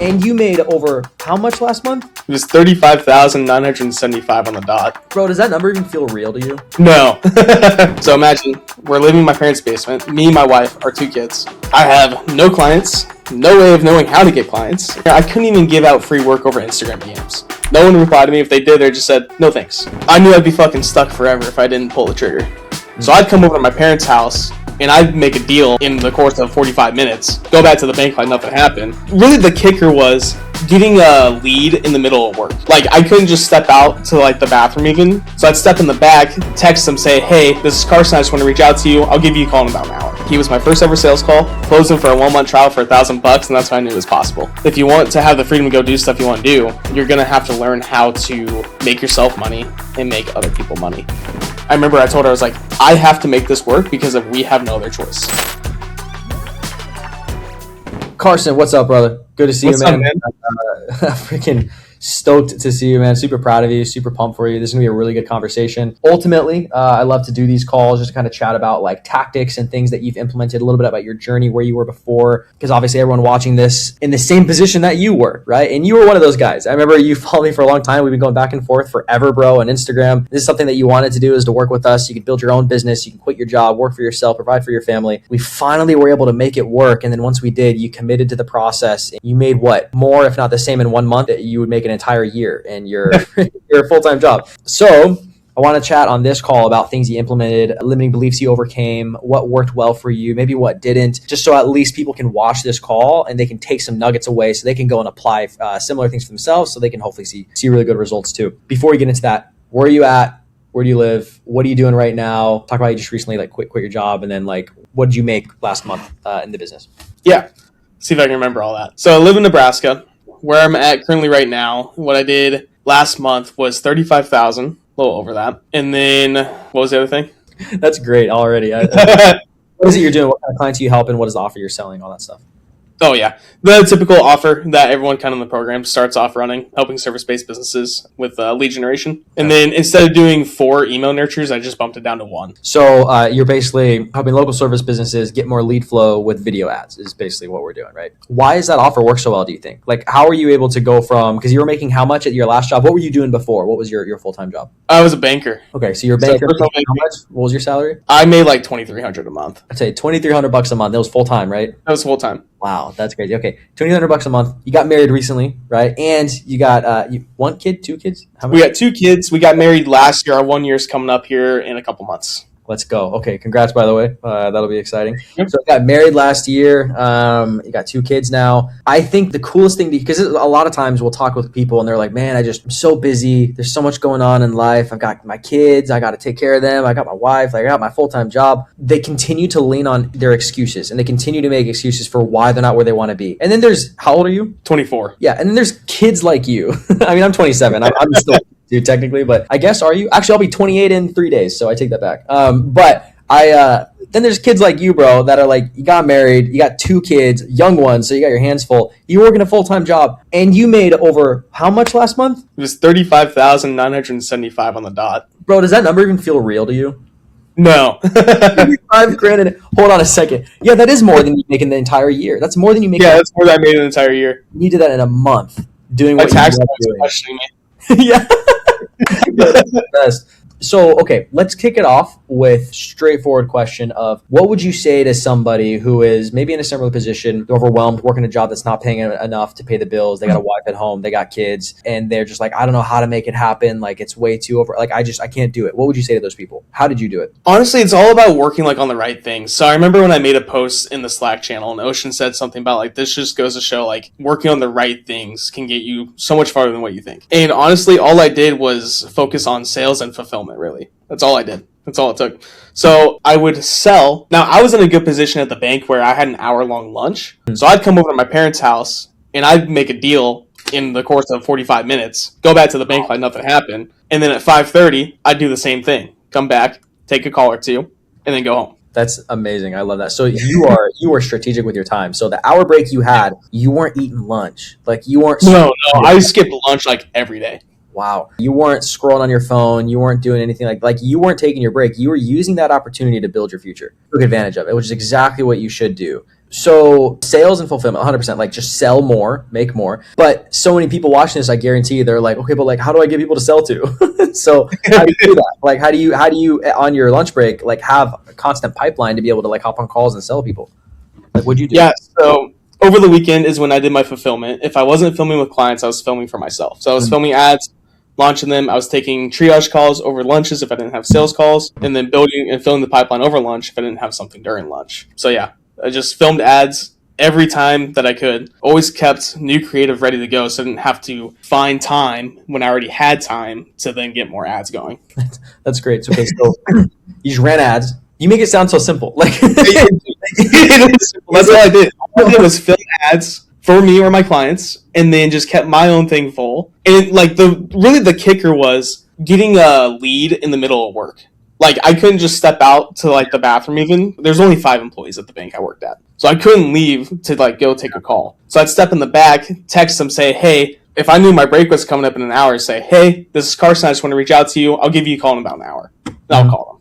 And you made over how much last month? It was $35,975 on the dot. Bro, does that number even feel real to you? No. So imagine we're living in my parents' basement. Me and my wife, our 2 kids. I have no clients, no way of knowing how to get clients. I couldn't even give out free work over Instagram DMs. No one replied to me. If they did, they just said, no thanks. I knew I'd be fucking stuck forever if I didn't pull the trigger. So I'd come over to my parents' house and I'd make a deal in the course of 45 minutes, go back to the bank like nothing happened. Really, the kicker was getting a lead in the middle of work. Like, I couldn't just step out to like the bathroom even. So I'd step in the back, text them, say, hey, this is Carson, I just want to reach out to you. I'll give you a call in about an hour. He was my first ever sales call, closed him for a 1-month trial for $1,000, and that's when I knew it was possible. If you want to have the freedom to go do stuff you want to do, you're gonna have to learn how to make yourself money and make other people money. I remember I told her, I was like, I have to make this work because if we have no other choice. Carson, what's up, brother? Good to see What's you, up, man. man? Freaking stoked to see you, man. Super proud of you. Super pumped for you. This is going to be a really good conversation. Ultimately, I love to do these calls just to kind of chat about like tactics and things that you've implemented, a little bit about your journey, where you were before, because obviously everyone watching this in the same position that you were, right? And you were one of those guys. I remember you followed me for a long time. We've been going back and forth forever, bro, on Instagram. This is something that you wanted to do, is to work with us. You can build your own business. You can quit your job, work for yourself, provide for your family. We finally were able to make it work. And then once we did, you committed to the process. You made what? More, if not the same in 1 month that you would make an entire year in your full-time job. So I want to chat on this call about things you implemented, limiting beliefs you overcame, what worked well for you, maybe what didn't, just so at least people can watch this call and they can take some nuggets away so they can go and apply similar things for themselves, so they can hopefully see really good results too. Before we get into that, where are you at? Where do you live? What are you doing right now? Talk about you just recently like quit your job, and then like what did you make last month in the business? Yeah. See if I can remember all that. So I live in Nebraska. Where I'm at currently right now, what I did last month was $35,000, a little over that. And then what was the other thing? That's great already. What is it you're doing? What kind of clients are you helping? What is the offer you're selling? All that stuff. Oh, yeah. The typical offer that everyone kind of in the program starts off running, helping service-based businesses with lead generation. And then instead of doing 4 email nurtures, I just bumped it down to 1. So you're basically helping local service businesses get more lead flow with video ads is basically what we're doing, right? Why does that offer work so well, do you think? Like, how are you able to go from, because you were making how much at your last job? What were you doing before? What was your full-time job? I was a banker. Okay, so you're a banker. How much? What was your salary? I made like $2,300 a month. I'd say $2,300 a month. That was full-time, right? That was full-time. Wow, that's crazy. Okay, $2,300 a month. You got married recently, right? And you got you 1 kid, 2 kids? How many? We got 2 kids. We got married last year. Our 1 year's coming up here in a couple months. Let's go. Okay, congrats, by the way. That'll be exciting. Yep. So you got married last year. You got 2 kids now. I think the coolest thing, because a lot of times we'll talk with people and they're like, man, I'm so busy. There's so much going on in life. I've got my kids. I got to take care of them. I got my wife. I got my full-time job. They continue to lean on their excuses, and they continue to make excuses for why they're not where they want to be. And then there's, how old are you? 24. Yeah, and then there's kids like you. I mean, I'm 27. I'm still dude, technically, but I guess, are you? Actually, I'll be 28 in 3 days, so I take that back. But then there's kids like you, bro, that are like, you got married, you got 2 kids, young ones, so you got your hands full. You work in a full-time job, and you made over how much last month? It was $35,975 on the dot. Bro, does that number even feel real to you? No. $5,000. Hold on a second. Yeah, that is more than you make in the entire year. That's more than you make. Yeah, that's more than I made in an entire year. You did that in a month, doing My what tax you was doing. questioning me. Yeah. That's the best. So, okay, let's kick it off with straightforward question of what would you say to somebody who is maybe in a similar position, overwhelmed, working a job that's not paying enough to pay the bills. They got a wife at home, they got kids, and they're just like, I don't know how to make it happen. Like, it's way too over. Like, I can't do it. What would you say to those people? How did you do it? Honestly, it's all about working like on the right things. So I remember when I made a post in the Slack channel and Ocean said something about like, this just goes to show like working on the right things can get you so much farther than what you think. And honestly, all I did was focus on sales and fulfillment, really. That's all I did. That's all it took. So I would sell. Now, I was in a good position at the bank where I had an hour-long lunch. So I'd come over to my parents' house, and I'd make a deal in the course of 45 minutes, go back to the bank like nothing happened, and then at 5:30, I'd do the same thing. Come back, take a call or 2, and then go home. That's amazing. I love that. So you are strategic with your time. So the hour break you had, you weren't eating lunch. Like, you weren't... No, I skipped lunch like every day. Wow. You weren't scrolling on your phone. You weren't doing anything like you weren't taking your break. You were using that opportunity to build your future. Took advantage of it, which is exactly what you should do. So sales and fulfillment, 100%, like just sell more, make more. But so many people watching this, I guarantee they're like, okay, but like, how do I get people to sell to? So how do you do that? Like, how do you on your lunch break, like have a constant pipeline to be able to like hop on calls and sell people? Like, what'd you do? Yeah, so over the weekend is when I did my fulfillment. If I wasn't filming with clients, I was filming for myself. So I was filming ads, launching them. I was taking triage calls over lunches if I didn't have sales calls, and then building and filling the pipeline over lunch if I didn't have something during lunch. So yeah, I just filmed ads every time that I could. Always kept new creative ready to go, so I didn't have to find time when I already had time to then get more ads going. That's great. So, okay, so you just ran ads. You make it sound so simple. Like That's all I did. All I did was film ads for me or my clients, and then just kept my own thing full. And like the kicker was getting a lead in the middle of work. Like I couldn't just step out to like the bathroom even. There's only 5 employees at the bank I worked at. So I couldn't leave to like go take a call. So I'd step in the back, text them, say, hey, if I knew my break was coming up in an hour, say, hey, this is Carson, I just want to reach out to you. I'll give you a call in about an hour. And I'll call them.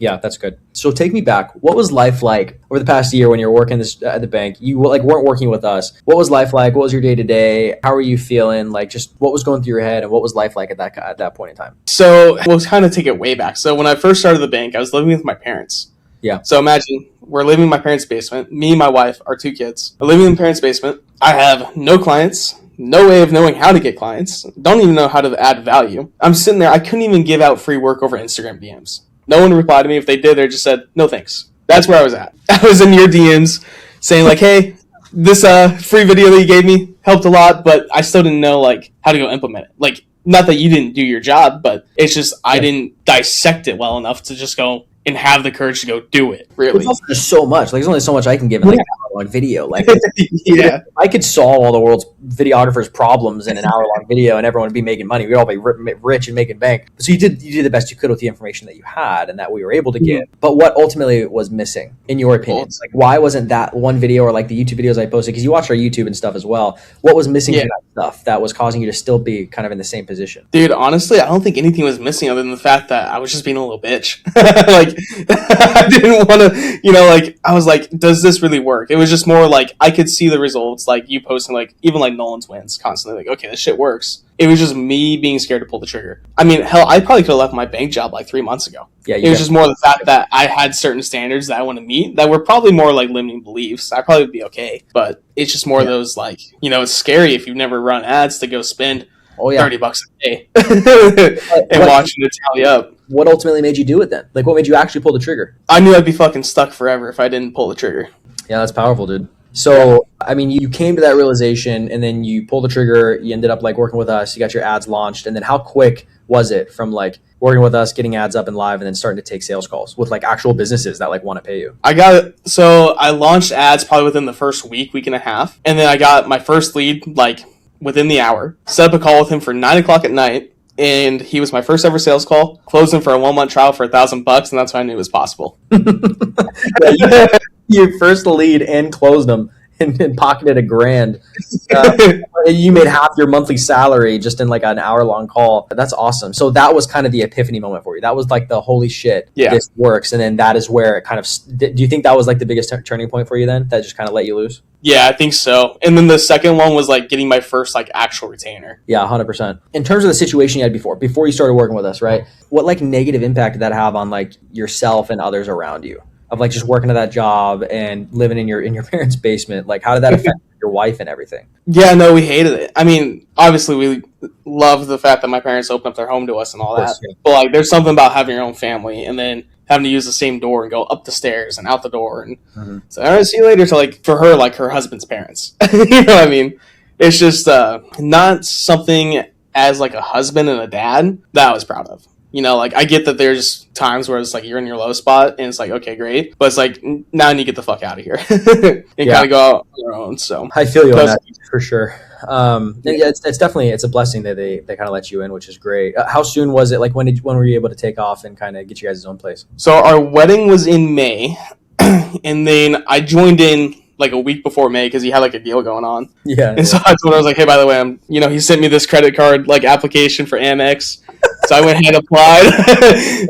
Yeah, that's good. So take me back. What was life like over the past year when you were working this at the bank? You like weren't working with us. What was life like? What was your day to day? How were you feeling? Like just what was going through your head, and what was life like at that point in time? So we'll kind of take it way back. So when I first started the bank, I was living with my parents. Yeah. So imagine we're living in my parents' basement. Me, my wife, our 2 kids are living in my parents' basement. I have no clients. No way of knowing how to get clients. Don't even know how to add value. I'm sitting there. I couldn't even give out free work over Instagram DMs. No one replied to me. If they did, they just said, no thanks. That's where I was at. I was in your DMs saying like, hey, this free video that you gave me helped a lot, but I still didn't know like how to go implement it. Like, not that you didn't do your job, but it's just I didn't dissect it well enough to just go and have the courage to go do it. Really, there's also just so much. Like there's only so much I can give in like an hour-long video. Like yeah, I could solve all the world's videographers' problems in an hour-long video, and everyone would be making money. We'd all be rich and making bank. So you did the best you could with the information that you had and that we were able to give. But what ultimately was missing, in your opinion? Like why wasn't that one video or like the YouTube videos I posted? Because you watch our YouTube and stuff as well. What was missing from that stuff that was causing you to still be kind of in the same position? Dude, honestly, I don't think anything was missing other than the fact that I was just being a little bitch. Like, I didn't want to, like, I was like, does this really work? It was just more like, I could see the results, like, you posting, like, even, like, Nolan's wins constantly, like, okay, this shit works. It was just me being scared to pull the trigger. I mean, hell, I probably could have left my bank job, like, 3 months ago. Yeah, it was just more the fact that I had certain standards that I want to meet that were probably more, like, limiting beliefs. I probably would be okay, but it's just more of those, like, it's scary if you've never run ads to go spend $30 a day and watching it tally up. What ultimately made you do it then? Like, what made you actually pull the trigger? I knew I'd be fucking stuck forever if I didn't pull the trigger. Yeah, that's powerful, dude. So, I mean, you came to that realization and then you pulled the trigger. You ended up, like, working with us. You got your ads launched. And then how quick was it from, like, working with us, getting ads up and live, and then starting to take sales calls with, like, actual businesses that, like, want to pay you? So I launched ads probably within the first week and a half. And then I got my first lead, like, within the hour. Set up a call with him for 9 o'clock at night. And he was my first ever sales call. Closed him for a 1-month trial for $1,000, and that's when I knew it was possible. Your first lead and closed them and pocketed $1,000. You made half your monthly salary just in like an hour-long call. That's awesome. So that was kind of the epiphany moment for you. That was like the holy shit, this works. And then that is where it kind of. Do you think that was like the biggest turning point for you then? That just kind of let you loose? Yeah, I think so. And then the second one was like getting my first like actual retainer. Yeah, 100%. In terms of the situation you had before you started working with us, right? What like negative impact did that have on like yourself and others around you? Of like just working at that job and living in your parents' basement? Like how did that affect your wife and everything? Yeah, no, we hated it. I mean, obviously we love the fact that my parents opened up their home to us and all that. Yeah. But like there's something about having your own family and then having to use the same door and go up the stairs and out the door and so all right, see you later to like for her, like her husband's parents. You know what I mean? It's just not something as like a husband and a dad that I was proud of. Like I get that there's times where it's like you're in your low spot and it's like, okay, great. But it's like now you get the fuck out of here and kind of go out on your own. So I feel you on that for sure. It's definitely, it's a blessing that they kind of let you in, which is great. How soon was it? Like when were you able to take off and kind of get you guys' own place? So our wedding was in May and then I joined in like a week before May because he had like a deal going on. Yeah. And so I told him, I was like, hey, by the way, he sent me this credit card like application for Amex. So I went ahead and applied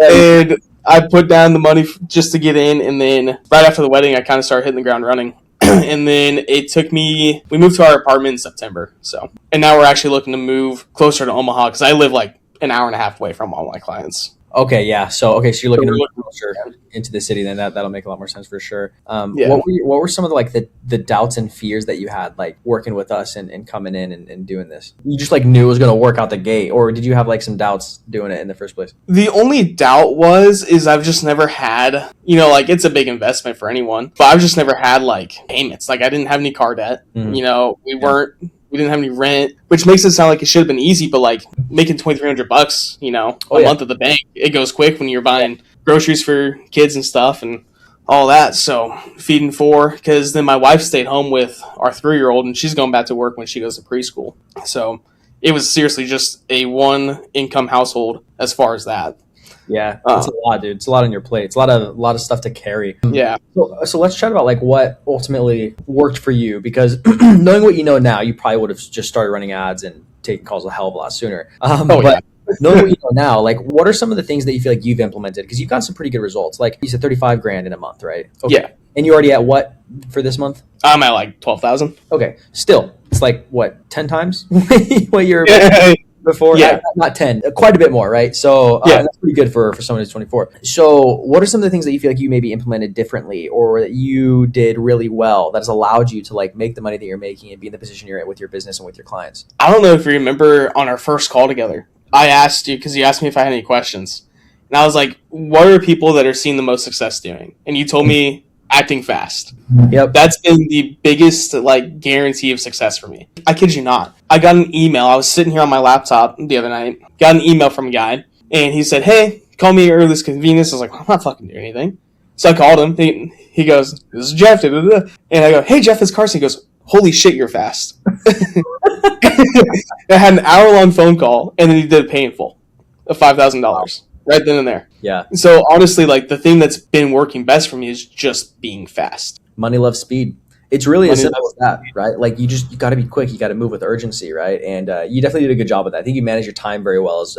and I put down the money just to get in. And then right after the wedding, I kind of started hitting the ground running. And then we moved to our apartment in September. So, and now we're actually looking to move closer to Omaha because I live like an hour and a half away from all my clients. Okay, yeah. So you're looking So to we're move looking, closer yeah. into the city, then that'll make a lot more sense for sure. Yeah. What were some of the doubts and fears that you had like working with us and coming in and doing this? You just like knew it was gonna work out the gate, or did you have like some doubts doing it in the first place? The only doubt is I've just never had, like it's a big investment for anyone, but I've just never had like payments. Like I didn't have any car debt. Mhm. We didn't have any rent, which makes it sound like it should have been easy, but like making $2,300, a Oh yeah. month at the bank, it goes quick when you're buying groceries for kids and stuff and all that. So feeding four, because then my wife stayed home with our 3-year-old and she's going back to work when she goes to preschool. So it was seriously just a one income household as far as that. Yeah, it's a lot, dude. It's a lot on your plate. It's a lot of stuff to carry. Yeah. So let's chat about like what ultimately worked for you, because knowing what you know now, you probably would have just started running ads and taking calls a hell of a lot sooner. But knowing what you know now, like what are some of the things that you feel like you've implemented? Because you've got some pretty good results. Like you said, 35 grand in a month, right? Okay. Yeah. And you already at what for this month? I'm at like 12,000. Okay. Still, it's like what 10 times what you're before? Yeah. Not 10, quite a bit more, right? So that's pretty good for someone who's 24. So what are some of the things that you feel like you maybe implemented differently or that you did really well that has allowed you to like make the money that you're making and be in the position you're in with your business and with your clients? I don't know if you remember on our first call together, I asked you, because you asked me if I had any questions. And I was like, what are people that are seeing the most success doing? And you told me acting fast. Yep. That's been the biggest like guarantee of success for me. I kid you not. I got an email. I was sitting here on my laptop the other night, got an email from a guy, and he said, hey, call me at your earliest convenience. I was like, I'm not fucking doing anything. So I called him. He goes, this is Jeff. And I go, hey, Jeff, it's Carson. He goes, holy shit, you're fast. I had an hour-long phone call, and then he did a pay in full of $5,000 right then and there. Yeah. So honestly, like the thing that's been working best for me is just being fast. Money loves speed. It's really as simple as that, right? Like you got to be quick. You got to move with urgency, right? And you definitely did a good job with that. I think you manage your time very well as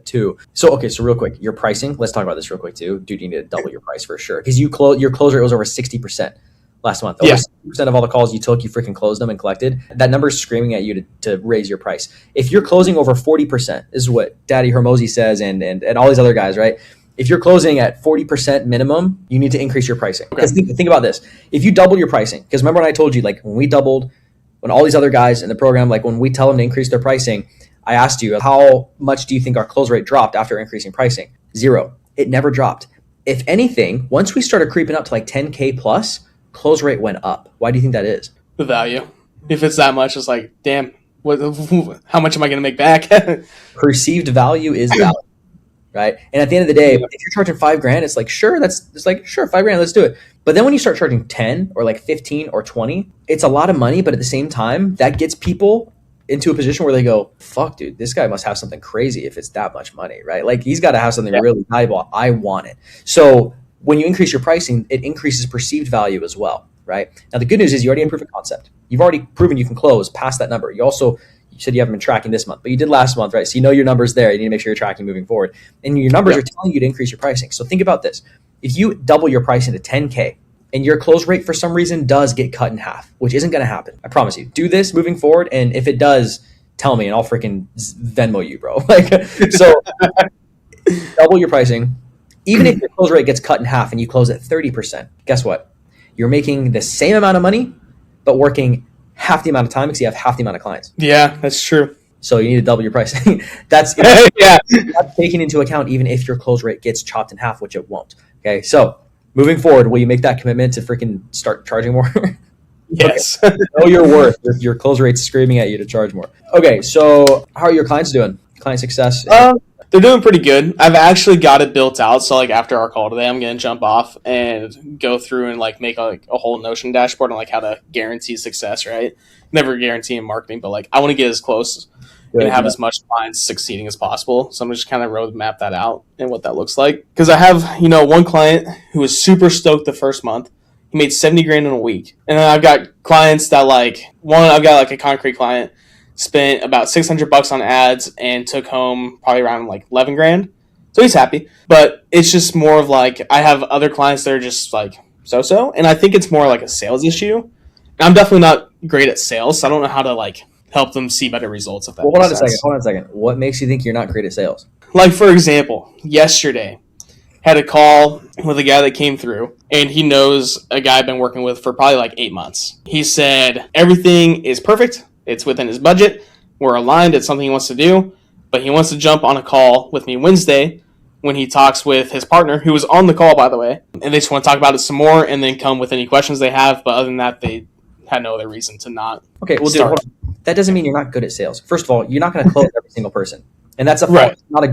too. So real quick, your pricing. Let's talk about this real quick too. Dude, you need to double your price for sure because your close rate was over 60% last month. Over 60% of all the calls you took, you freaking closed them and collected. That number is screaming at you to raise your price. If you're closing over 40%, is what Daddy Hermosi says, and all these other guys, right? If you're closing at 40% minimum, you need to increase your pricing. Because think about this. If you double your pricing, because remember when I told you, like when all these other guys in the program, like when we tell them to increase their pricing, I asked you, how much do you think our close rate dropped after increasing pricing? 0. It never dropped. If anything, once we started creeping up to like 10K plus, close rate went up. Why do you think that is? The value. If it's that much, it's like, damn, how much am I going to make back? Perceived value is value. Right. And at the end of the day, if you're charging $5,000, it's like, sure, sure, $5,000, let's do it. But then when you start charging 10 or like 15 or 20, it's a lot of money. But at the same time, that gets people into a position where they go, fuck, dude, this guy must have something crazy if it's that much money, right? Like he's got to have something really valuable. I want it. So when you increase your pricing, it increases perceived value as well, right? Now, the good news is you already have proof of concept. You've already proven you can close past that number. You said you haven't been tracking this month, but you did last month, right? So you know your numbers there. You need to make sure you're tracking moving forward. And your numbers are telling you to increase your pricing. So think about this. If you double your pricing to 10K and your close rate for some reason does get cut in half, which isn't going to happen, I promise you. Do this moving forward. And if it does, tell me and I'll freaking Venmo you, bro. So double your pricing. Even if your close rate gets cut in half and you close at 30%, guess what? You're making the same amount of money, but working half the amount of time because you have half the amount of clients. Yeah, that's true. So you need to double your pricing. That's taking into account even if your close rate gets chopped in half, which it won't. Okay, so moving forward, will you make that commitment to freaking start charging more? Yes. Okay. Know your worth. Your close rate's screaming at you to charge more. Okay, so how are your clients doing? Client success? They're doing pretty good. I've actually got it built out. So like after our call today, I'm going to jump off and go through and like make a whole Notion dashboard on like how to guarantee success, right? Never guarantee in marketing, but like I want to get as close and have as much clients succeeding as possible. So I'm just kind of roadmap that out and what that looks like. Because I have, one client who was super stoked the first month. He made 70 grand in a week. And then I've got clients that I've got like a concrete client, spent about $600 on ads and took home probably around like 11 grand. So he's happy. But it's just more of like, I have other clients that are just like so-so, and I think it's more like a sales issue. I'm definitely not great at sales, so I don't know how to like help them see better results. If that Well, makes hold on a second. sense. Hold on a second. What makes you think you're not great at sales? Like for example, yesterday had a call with a guy that came through, and he knows a guy I've been working with for probably like 8 months. He said everything is perfect. It's within his budget. We're aligned. It's something he wants to do, but he wants to jump on a call with me Wednesday when he talks with his partner, who was on the call, by the way, and they just want to talk about it some more and then come with any questions they have. But other than that, they had no other reason to not. Okay, well, dude, hold on. That doesn't mean you're not good at sales. First of all, you're not going to close every single person, and that's Right. not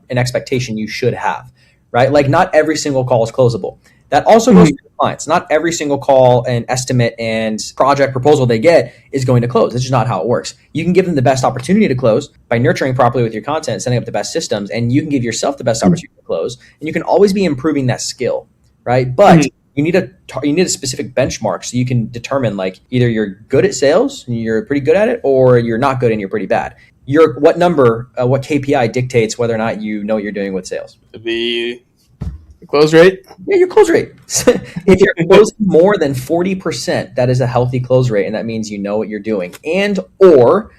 an expectation you should have, right? Like, not every single call is closable. That also goes to your clients. Not every single call and estimate and project proposal they get is going to close. That's just not how it works. You can give them the best opportunity to close by nurturing properly with your content, setting up the best systems, and you can give yourself the best opportunity to close. And you can always be improving that skill, right? But you need a specific benchmark so you can determine like either you're good at sales and you're pretty good at it, or you're not good and you're pretty bad. What number, what KPI dictates whether or not you know what you're doing with sales? The close rate? Yeah, your close rate. If you're closing more than 40%, that is a healthy close rate, and that means you know what you're doing, and or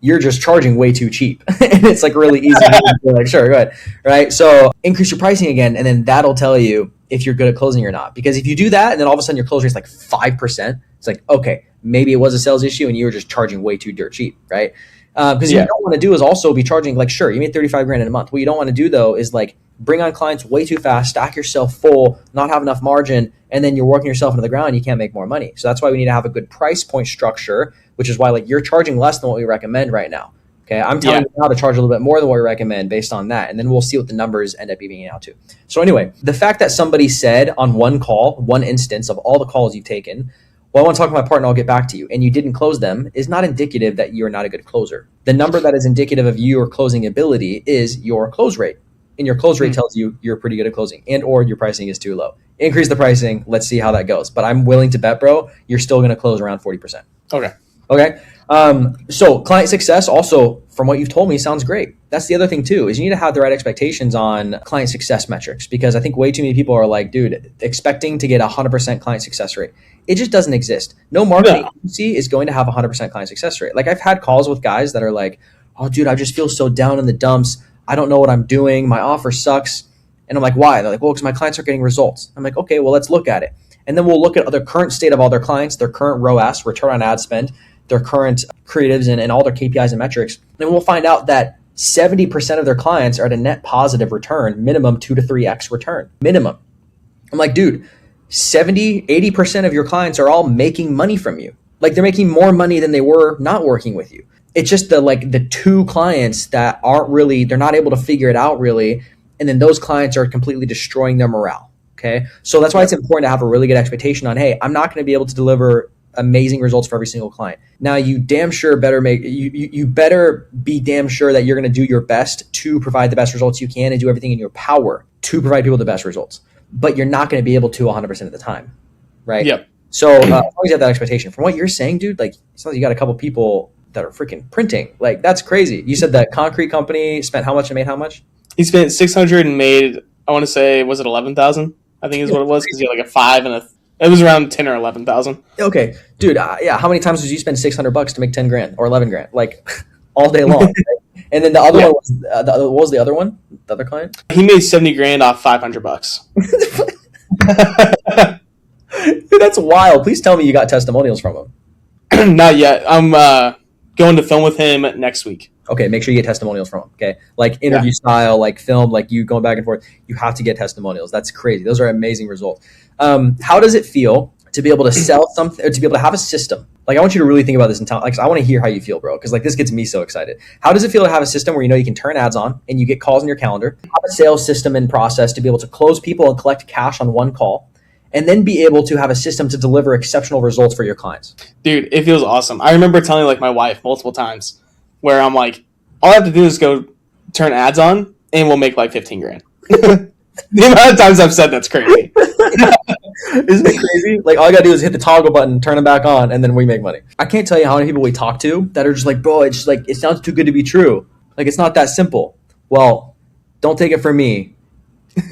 you're just charging way too cheap, and it's like really easy. To be like, sure, go ahead, right? So increase your pricing again, and then that'll tell you if you're good at closing or not. Because if you do that, and then all of a sudden your close rate is like 5%, it's like, okay, maybe it was a sales issue, and you were just charging way too dirt cheap, right? Because what you don't want to do is also be charging like, sure, you made 35 grand in a month. What you don't want to do though is like bring on clients way too fast, stack yourself full, not have enough margin, and then you're working yourself into the ground. You can't make more money. So that's why we need to have a good price point structure, which is why like you're charging less than what we recommend right now. Okay, I'm telling you now to charge a little bit more than what we recommend based on that, and then we'll see what the numbers end up being out to. So anyway, the fact that somebody said on one call, one instance of all the calls you've taken, well, I want to talk to my partner, I'll get back to you, and you didn't close them, is not indicative that you're not a good closer. The number that is indicative of your closing ability is your close rate. And your close rate tells you you're pretty good at closing, and or your pricing is too low. Increase the pricing. Let's see how that goes. But I'm willing to bet, bro, you're still going to close around 40%. Okay. So client success also, from what you've told me, sounds great. That's the other thing too, is you need to have the right expectations on client success metrics, because I think way too many people are like, dude, expecting to get 100% client success rate. It just doesn't exist. No marketing agency is going to have 100% client success rate. Like I've had calls with guys that are like, oh, dude, I just feel so down in the dumps. I don't know what I'm doing. My offer sucks. And I'm like, why? They're like, well, because my clients are getting results. I'm like, okay, well, let's look at it. And then we'll look at the current state of all their clients, their current ROAS, return on ad spend, their current creatives and all their KPIs and metrics. And we'll find out that 70% of their clients are at a net positive return, minimum 2 to 3x return, minimum. I'm like, dude, 70, 80% of your clients are all making money from you. Like they're making more money than they were not working with you. It's just the two clients that aren't really, they're not able to figure it out really. And then those clients are completely destroying their morale. Okay. So that's why it's important to have a really good expectation on, hey, I'm not going to be able to deliver amazing results for every single client. Now you damn sure better you better be damn sure that you're going to do your best to provide the best results you can and do everything in your power to provide people the best results. But you're not going to be able to 100% of the time. Right. Yep. So as long as you have that expectation, from what you're saying, dude, like it sounds like you got a couple people that are freaking printing. Like that's crazy. You said that concrete company spent how much and made how much? He spent 600 and made, I want to say, was it 11,000? I think is what it was, because he had like a 5 and it was around 10 or 11,000. Okay, dude. How many times did you spend $600 to make 10 grand or 11 grand? Like all day long. Right? And then the other one was, what was the other one? The other client? He made 70 grand off $500. Dude, that's wild. Please tell me you got testimonials from him. Not yet. I'm going to film with him next week. Okay, make sure you get testimonials from him. Okay, like interview style, like film, like you going back and forth. You have to get testimonials. That's crazy. Those are amazing results. How does it feel to be able to sell something, or to be able to have a system? Like I want you to really think about this and tell. Like I want to hear how you feel, bro, because like this gets me so excited. How does it feel to have a system where you know you can turn ads on and you get calls in your calendar? Have a sales system and process to be able to close people and collect cash on one call, and then be able to have a system to deliver exceptional results for your clients. Dude, it feels awesome. I remember telling like my wife multiple times where I'm like, all I have to do is go turn ads on and we'll make like 15 grand. The amount of times I've said that's crazy. Isn't it crazy? Like all I gotta do is hit the toggle button, turn them back on, and then we make money. I can't tell you how many people we talk to that are just like, bro, it's just like, it sounds too good to be true. Like it's not that simple. Well, don't take it from me.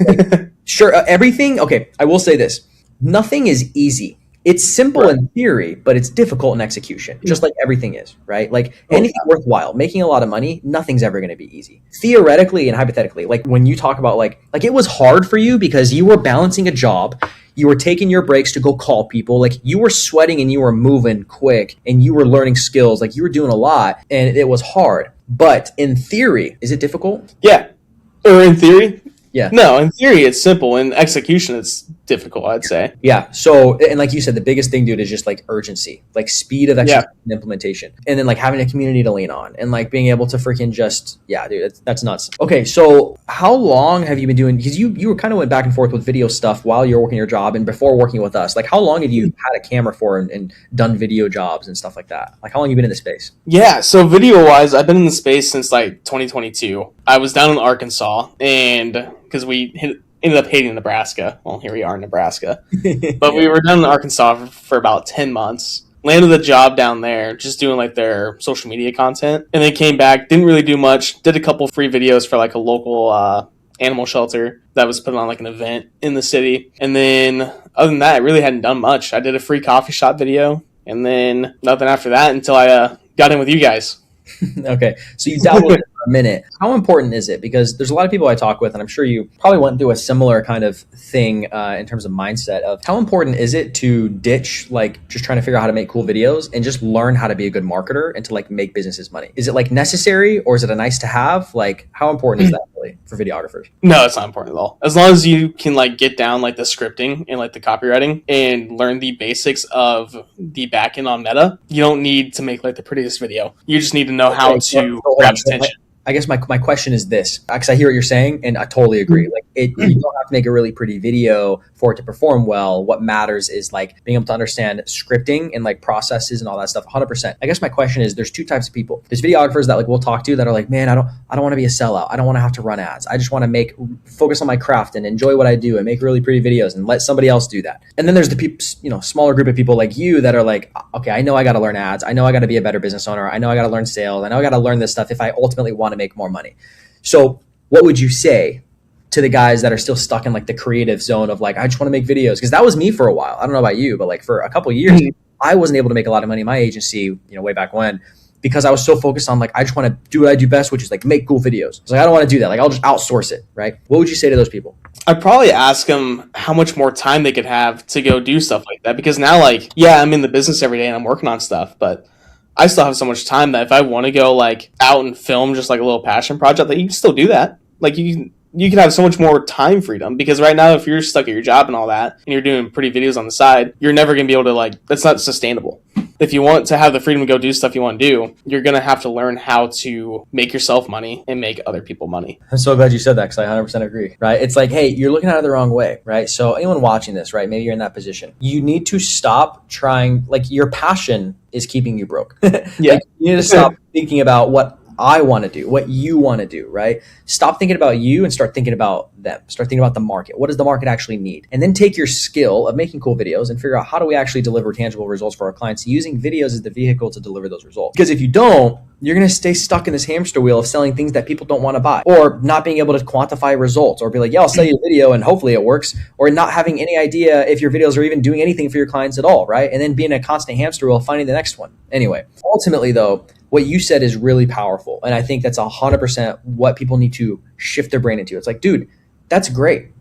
Like, sure, everything. Okay, I will say this. nothing is easy. It's simple Right. in theory, but it's difficult in execution, just like everything is, right? Like Oh, anything worthwhile, making a lot of money, nothing's ever going to be easy. Theoretically and hypothetically, like when you talk about like it was hard for you because you were balancing a job, you were taking your breaks to go call people, like you were sweating and you were moving quick and you were learning skills, like you were doing a lot and it was hard. But in theory, is it difficult? yeah. Or in theory, Yeah. no. In theory, it's simple. In execution, it's difficult. I'd say. Yeah. So, and like you said, the biggest thing, dude, is just like urgency, like speed of Yeah. execution and implementation. And then like having a community to lean on and like being able to freaking just, yeah, dude, that's nuts. Okay. So how long have you been doing, because you were kind of went back and forth with video stuff while you were working your job and before working with us, like how long have you had a camera for and done video jobs and stuff like that? Like how long have you been in the space? Yeah, so video wise, I've been in the space since like 2022. I was down in Arkansas, and because ended up hating Nebraska. Well, here we are in Nebraska. But we were down in Arkansas for about 10 months. Landed a job down there, just doing like their social media content. And then came back, didn't really do much. Did a couple free videos for like a local animal shelter that was putting on like an event in the city. And then other than that, I really hadn't done much. I did a free coffee shop video, and then nothing after that until I got in with you guys. Okay. So you dabbled in it for a minute. How important is it? Because there's a lot of people I talk with, and I'm sure you probably went through a similar kind of thing in terms of mindset of how important is it to ditch like just trying to figure out how to make cool videos and just learn how to be a good marketer and to like make businesses money? Is it like necessary or is it a nice to have? Like how important is that really for videographers? No, it's not important at all. As long as you can like get down like the scripting and like the copywriting and learn the basics of the back end on Meta, you don't need to make like the prettiest video. You just need to know how Okay, to hold grab on. attention. I guess my question is this, because I hear what you're saying, and I totally agree. Like, you don't have to make a really pretty video for it to perform well. What matters is like being able to understand scripting and like processes and all that stuff. 100%. I guess my question is, there's two types of people. There's videographers that like we'll talk to that are like, man, I don't want to be a sellout. I don't want to have to run ads. I just want to focus on my craft and enjoy what I do and make really pretty videos and let somebody else do that. And then there's the people, smaller group of people like you that are like, okay, I know I got to learn ads. I know I got to be a better business owner. I know I got to learn sales. I know I got to learn this stuff if I ultimately want to make more money. So what would you say to the guys that are still stuck in like the creative zone of like, I just want to make videos? Because that was me for a while. I don't know about you, but like for a couple of years, I wasn't able to make a lot of money in my agency, way back when, because I was so focused on like, I just want to do what I do best, which is like make cool videos. It's like, I don't want to do that. Like I'll just outsource it. Right. What would you say to those people? I'd probably ask them how much more time they could have to go do stuff like that. Because now, like, yeah, I'm in the business every day and I'm working on stuff, but I still have so much time that if I want to go like out and film just like a little passion project, like you can still do that. Like you can have so much more time freedom, because right now if you're stuck at your job and all that and you're doing pretty videos on the side, you're never going to be able to like, that's not sustainable. If you want to have the freedom to go do stuff you want to do, you're going to have to learn how to make yourself money and make other people money. I'm so glad you said that, because I 100% agree, right? It's like, hey, you're looking at it the wrong way, right? So anyone watching this, right, maybe you're in that position. You need to stop trying, like your passion is keeping you broke. Yeah. Like, you need to stop thinking about what I want to do, what you want to do, right? Stop thinking about you and start thinking about them. Start thinking about the market. What does the market actually need? And then take your skill of making cool videos and figure out how do we actually deliver tangible results for our clients using videos as the vehicle to deliver those results. Because if you don't, you're going to stay stuck in this hamster wheel of selling things that people don't want to buy, or not being able to quantify results, or be like, yeah, I'll sell you a video and hopefully it works, or not having any idea if your videos are even doing anything for your clients at all, right? And then being a constant hamster wheel, finding the next one. Anyway, ultimately though, what you said is really powerful. And I think that's 100% what people need to shift their brain into. It's like, dude, that's great.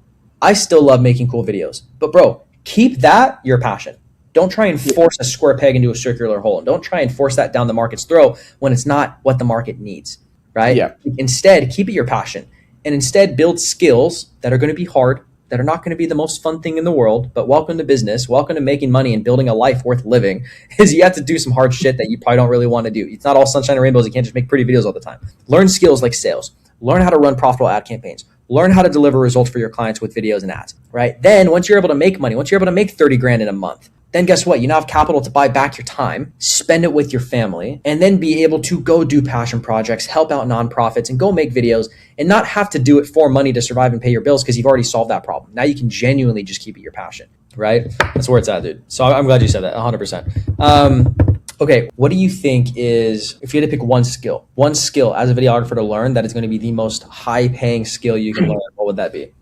I still love making cool videos, but bro, keep that your passion. Don't try and force a square peg into a circular hole. Don't try and force that down the market's throat when it's not what the market needs, right? Yeah. Instead, keep it your passion, and instead build skills that are going to be hard, that are not going to be the most fun thing in the world, but welcome to business, welcome to making money and building a life worth living, is you have to do some hard shit that you probably don't really want to do. It's not all sunshine and rainbows. You can't just make pretty videos all the time. Learn skills like sales. Learn how to run profitable ad campaigns. Learn how to deliver results for your clients with videos and ads, right? Then once you're able to make money, once you're able to make 30 grand in a month, then guess what? You now have capital to buy back your time, spend it with your family, and then be able to go do passion projects, help out nonprofits, and go make videos and not have to do it for money to survive and pay your bills, because you've already solved that problem. Now you can genuinely just keep it your passion, right? That's where it's at, dude. So I'm glad you said that, 100%. Okay, what do you think is, if you had to pick one skill as a videographer to learn that is going to be the most high-paying skill you can learn, what would that be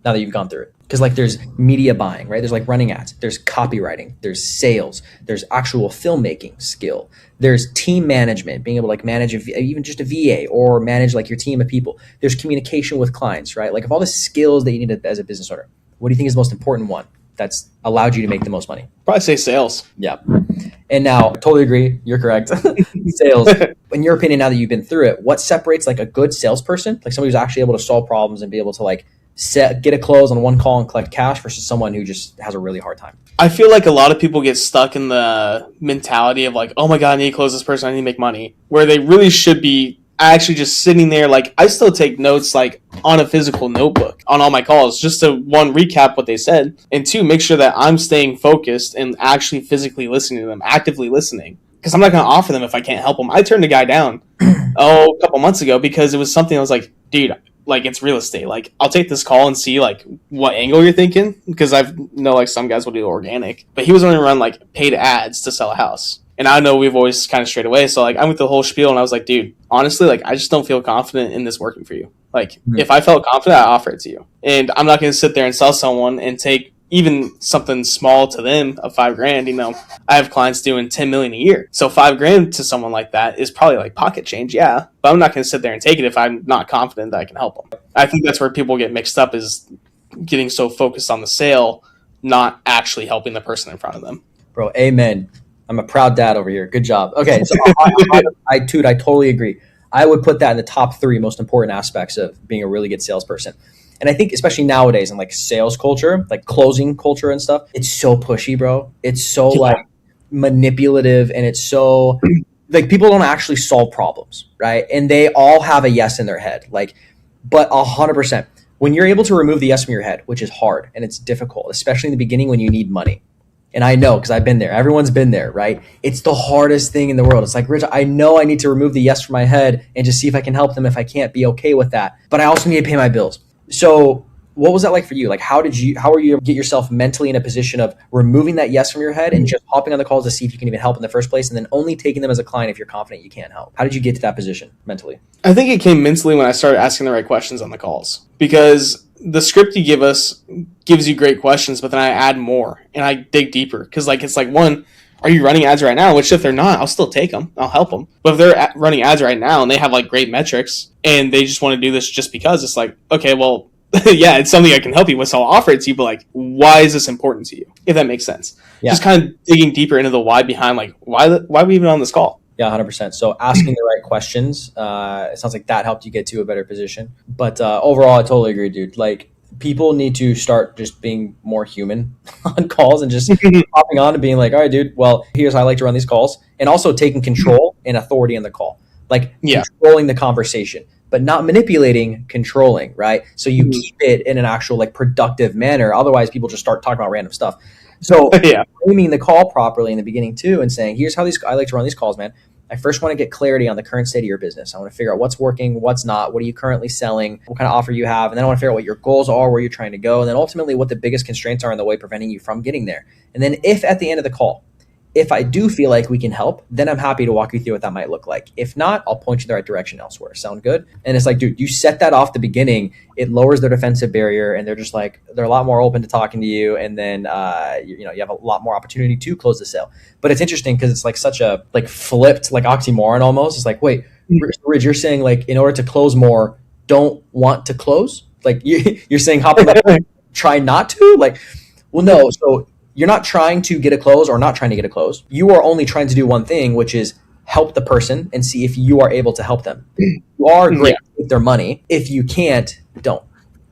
now that you've gone through it? Because like there's media buying, right? There's like running ads, there's copywriting, there's sales, there's actual filmmaking skill, there's team management, being able to like manage even just a VA or manage like your team of people. There's communication with clients, right? Like of all the skills that you need as a business owner, what do you think is the most important one that's allowed you to make the most money? Probably say sales. Yeah. And now, totally agree. You're correct. Sales. In your opinion, now that you've been through it, what separates like a good salesperson, like somebody who's actually able to solve problems and be able to like get a close on one call and collect cash versus someone who just has a really hard time? I feel like a lot of people get stuck in the mentality of like, oh my God, I need to close this person, I need to make money, where they really should be actually just sitting there. Like I still take notes like on a physical notebook on all my calls, just to one, recap what they said, and two, make sure that I'm staying focused and actually physically listening to them, actively listening. Because I'm not going to offer them if I can't help them. I turned a guy down a couple months ago because it was something I was like, dude, like it's real estate. Like I'll take this call and see like what angle you're thinking, because I know like some guys will do organic, but he was going to run like paid ads to sell a house. And I know we've always kind of strayed away. So like I went the whole spiel and I was like, dude, honestly, like I just don't feel confident in this working for you. Like if I felt confident, I offer it to you. And I'm not going to sit there and sell someone and take even something small to them of $5,000. You know, I have clients doing 10 million a year. So $5,000 to someone like that is probably like pocket change. Yeah. But I'm not going to sit there and take it if I'm not confident that I can help them. I think that's where people get mixed up, is getting so focused on the sale, not actually helping the person in front of them. Bro, amen. I'm a proud dad over here. Good job. Okay. So I totally agree. I would put that in the top 3 most important aspects of being a really good salesperson. And I think especially nowadays in like sales culture, like closing culture and stuff, it's so pushy, bro. It's so like manipulative, and it's so like people don't actually solve problems, right? And they all have a yes in their head. Like, but 100%, when you're able to remove the yes from your head, which is hard and it's difficult, especially in the beginning when you need money. And I know, because I've been there. Everyone's been there, right? It's the hardest thing in the world. It's like, Rich, I know I need to remove the yes from my head and just see if I can help them. If I can't, be okay with that. But I also need to pay my bills. So what was that like for you? Like, how were you able to get yourself mentally in a position of removing that yes from your head and just hopping on the calls to see if you can even help in the first place, and then only taking them as a client if you're confident you can't help? How did you get to that position mentally? I think it came mentally when I started asking the right questions on the calls, because the script you give us gives you great questions, but then I add more and I dig deeper. Because like it's like, one, are you running ads right now? Which if they're not, I'll still take them. I'll help them. But if they're running ads right now and they have like great metrics and they just want to do this just because, it's like, okay, well, yeah, it's something I can help you with, so I'll offer it to you. But like, why is this important to you? If that makes sense. Yeah. Just kind of digging deeper into the why behind like why are we even on this call? Yeah, 100%. So asking the right questions, it sounds like that helped you get to a better position. But overall, I totally agree, dude. Like, people need to start just being more human on calls and just hopping on and being like, all right, dude, well, here's how I like to run these calls. And also taking control and authority in the call. Like controlling the conversation, but not manipulating, controlling, right? So you keep it in an actual like productive manner. Otherwise, people just start talking about random stuff. So framing the call properly in the beginning too, and saying, here's how I like to run these calls, man. I first want to get clarity on the current state of your business. I want to figure out what's working, what's not, what are you currently selling, what kind of offer you have, and then I want to figure out what your goals are, where you're trying to go, and then ultimately what the biggest constraints are in the way preventing you from getting there. And then if at the end of the call, if I do feel like we can help, then I'm happy to walk you through what that might look like. If not, I'll point you the right direction elsewhere. Sound good? And it's like, dude, you set that off the beginning, it lowers their defensive barrier, and they're just like, they're a lot more open to talking to you. And then, you have a lot more opportunity to close the sale. But it's interesting because it's like such a like flipped, like oxymoron almost. It's like, wait, Ridge, you're saying like, in order to close more, don't want to close? Like you're saying hop on that, try not to? Like, well, no. So you're not trying to get a close or not trying to get a close. You are only trying to do one thing, which is help the person and see if you are able to help them. You are great with their money. If you can't, don't.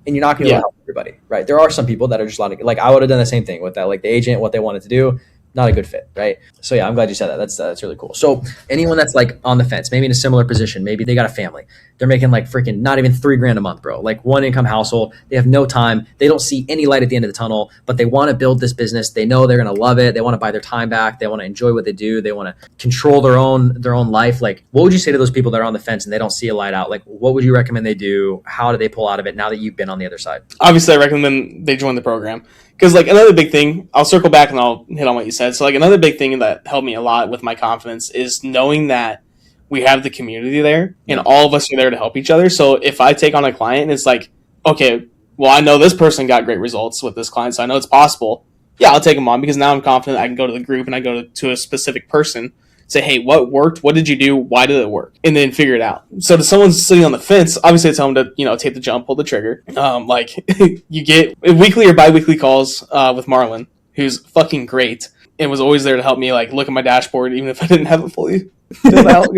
And you're not going to help everybody, right? There are some people that are just like I would have done the same thing with that, like the agent, what they wanted to do. Not a good fit, right? So yeah, I'm glad you said that. That's really cool. So anyone that's like on the fence, maybe in a similar position, maybe they got a family, they're making like freaking not even $3,000 a month, bro. Like one income household. They have no time. They don't see any light at the end of the tunnel, but they want to build this business. They know they're gonna love it. They want to buy their time back. They want to enjoy what they do. They want to control their own life. Like, what would you say to those people that are on the fence and they don't see a light out? Like, what would you recommend they do? How do they pull out of it now that you've been on the other side? Obviously, I recommend they join the program. Because, like, another big thing, I'll circle back and I'll hit on what you said. So, like, another big thing that helped me a lot with my confidence is knowing that we have the community there and all of us are there to help each other. So, if I take on a client, it's like, okay, well, I know this person got great results with this client, so I know it's possible. Yeah, I'll take them on because now I'm confident I can go to the group and I go to a specific person, say, hey, what worked? What did you do? Why did it work? And then figure it out. So to someone sitting on the fence, obviously I tell them to, take the jump, pull the trigger. Like you get weekly or bi-weekly calls with Marlon, who's fucking great and was always there to help me like look at my dashboard, even if I didn't have it fully filled out.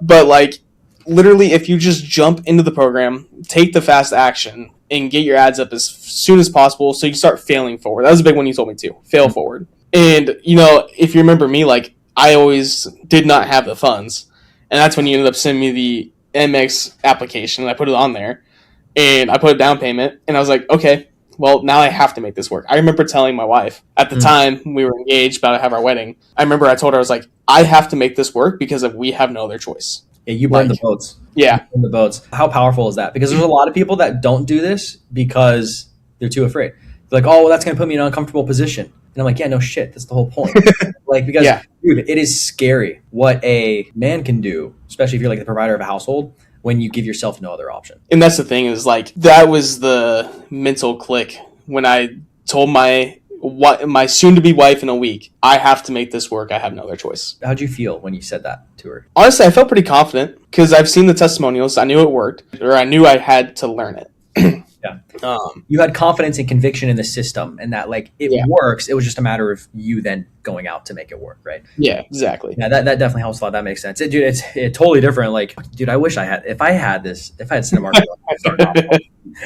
But like literally, if you just jump into the program, take the fast action, and get your ads up as soon as possible so you start failing forward. That was a big one you told me too. Fail forward. And, if you remember me, like, I always did not have the funds. And that's when you ended up sending me the MX application, and I put it on there. And I put a down payment, and I was like, okay, well, now I have to make this work. I remember telling my wife, at the time we were engaged, about to have our wedding, I remember I told her, I was like, I have to make this work because we have no other choice. Yeah, you burn the boats. Yeah. You burn the boats. How powerful is that? Because there's a lot of people that don't do this because they're too afraid. They're like, oh, well, that's going to put me in an uncomfortable position. And I'm like, yeah, no shit. That's the whole point. Because, dude, it is scary what a man can do, especially if you're like the provider of a household, when you give yourself no other option. And that's the thing is like, that was the mental click when I told my soon-to-be wife in a week, I have to make this work. I have no other choice. How'd you feel when you said that to her? Honestly, I felt pretty confident because I've seen the testimonials. I knew it worked, or I knew I had to learn it. Yeah. You had confidence and conviction in the system and that like it works. It was just a matter of you then going out to make it work, right? Yeah, exactly. Yeah, that definitely helps a lot. That makes sense. Dude, it's totally different. Like, dude, I wish I had Cinemark,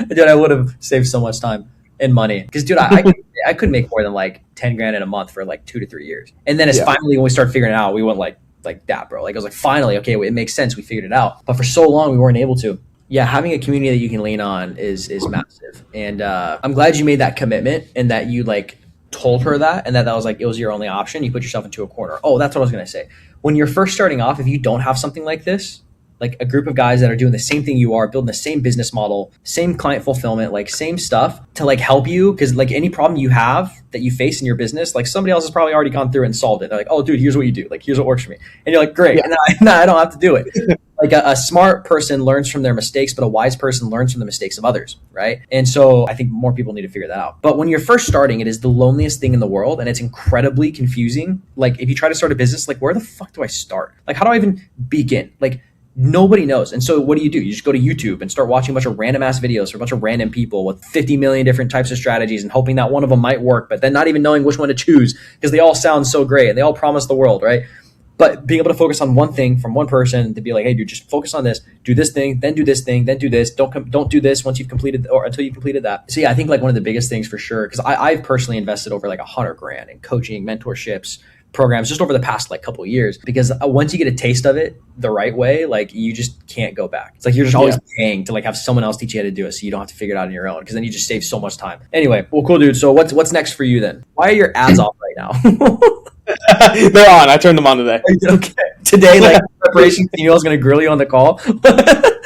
dude, I would have saved so much time and money. Because, dude, I could make more than like 10 grand in a month for like 2 to 3 years. And then finally when we started figuring it out, we went like that, bro. Like, I was like, finally, okay, it makes sense. We figured it out. But for so long, we weren't able to. Yeah, having a community that you can lean on is massive. And I'm glad you made that commitment and that you like told her that and that was like, it was your only option. You put yourself into a corner. Oh, that's what I was going to say. When you're first starting off, if you don't have something like this, like a group of guys that are doing the same thing you are, building the same business model, same client fulfillment, like same stuff to like help you. Because like any problem you have that you face in your business, like somebody else has probably already gone through and solved it. They're like, oh, dude, here's what you do. Like, here's what works for me. And you're like, great. Yeah. And I don't have to do it. Like a smart person learns from their mistakes, but a wise person learns from the mistakes of others, right? And so I think more people need to figure that out. But when you're first starting, it is the loneliest thing in the world, and it's incredibly confusing. Like if you try to start a business, like where the fuck do I start? Like how do I even begin? Like nobody knows. And so what do? You just go to YouTube and start watching a bunch of random ass videos for a bunch of random people with 50 million different types of strategies and hoping that one of them might work, but then not even knowing which one to choose because they all sound so great and they all promise the world, right? But being able to focus on one thing from one person to be like, hey, dude, just focus on this, do this thing, then do this thing, then do this. Don't do this once you've completed or until you've completed that. So yeah, I think like one of the biggest things for sure, because I've personally invested over like $100 grand in coaching, mentorships, programs just over the past like couple of years, because once you get a taste of it the right way, like you just can't go back. It's like you're just always paying to like have someone else teach you how to do it, so you don't have to figure it out on your own, because then you just save so much time. Anyway, well, cool, dude. So what's next for you then? Why are your ads off right now? They're on. I turned them on today. Okay. Today, like preparation team was going to grill you on the call.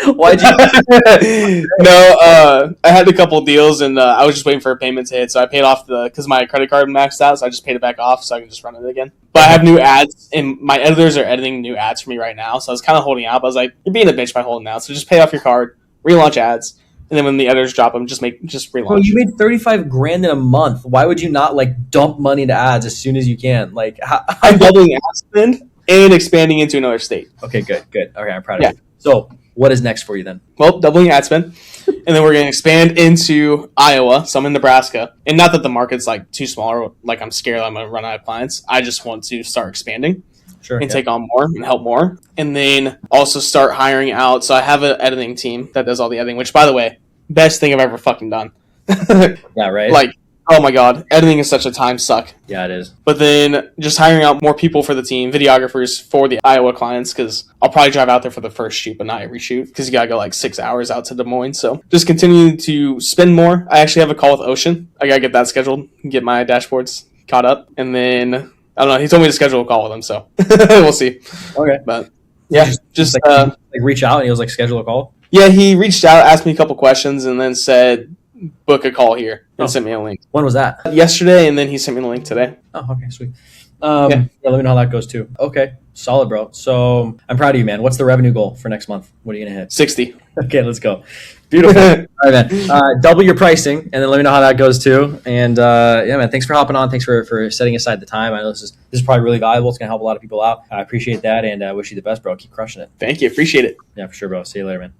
Why'd you? No, I had a couple deals and I was just waiting for a payment to hit, so I paid off because my credit card maxed out, so I just paid it back off so I can just run it again. But I have new ads, and my editors are editing new ads for me right now, so I was kind of holding out. But I was like, "You're being a bitch by holding out, so just pay off your card, relaunch ads." And then when the editors drop them, just relaunch. Bro, you made $35 grand in a month. Why would you not like dump money into ads as soon as you can? Like I'm doubling ad spend and expanding into another state. Okay, good. Okay, I'm proud of you. So what is next for you then? Well, doubling ad spend, and then we're going to expand into Iowa. So I'm in Nebraska, and not that the market's like too small or like I'm scared I'm going to run out of clients. I just want to start expanding. Sure, and take on more and help more. And then also start hiring out. So I have an editing team that does all the editing, which, by the way, best thing I've ever fucking done. Yeah, right? Like, oh my God, editing is such a time suck. Yeah, it is. But then just hiring out more people for the team, videographers for the Iowa clients, because I'll probably drive out there for the first shoot, but not every shoot, because you got to go like 6 hours out to Des Moines. So just continuing to spend more. I actually have a call with Ocean. I got to get that scheduled, get my dashboards caught up, and then I don't know. He told me to schedule a call with him, so we'll see. Okay, but yeah, just like reach out, and he was like, schedule a call. Yeah, he reached out, asked me a couple questions, and then said, book a call here, and sent me a link. When was that? Yesterday, and then he sent me the link today. Oh, okay, sweet. Yeah, let me know how that goes too. Okay, Solid, bro. So I'm proud of you, man. What's the revenue goal for next month? What are you gonna hit? 60. Okay, let's go. Beautiful. All right, man. Double your pricing, and then let me know how that goes too. And yeah, man. Thanks for hopping on. Thanks for setting aside the time. I know this is probably really valuable. It's gonna help a lot of people out. I appreciate that, and I wish you the best, bro. Keep crushing it. Thank you. Appreciate it. Yeah, for sure, bro. See you later, man.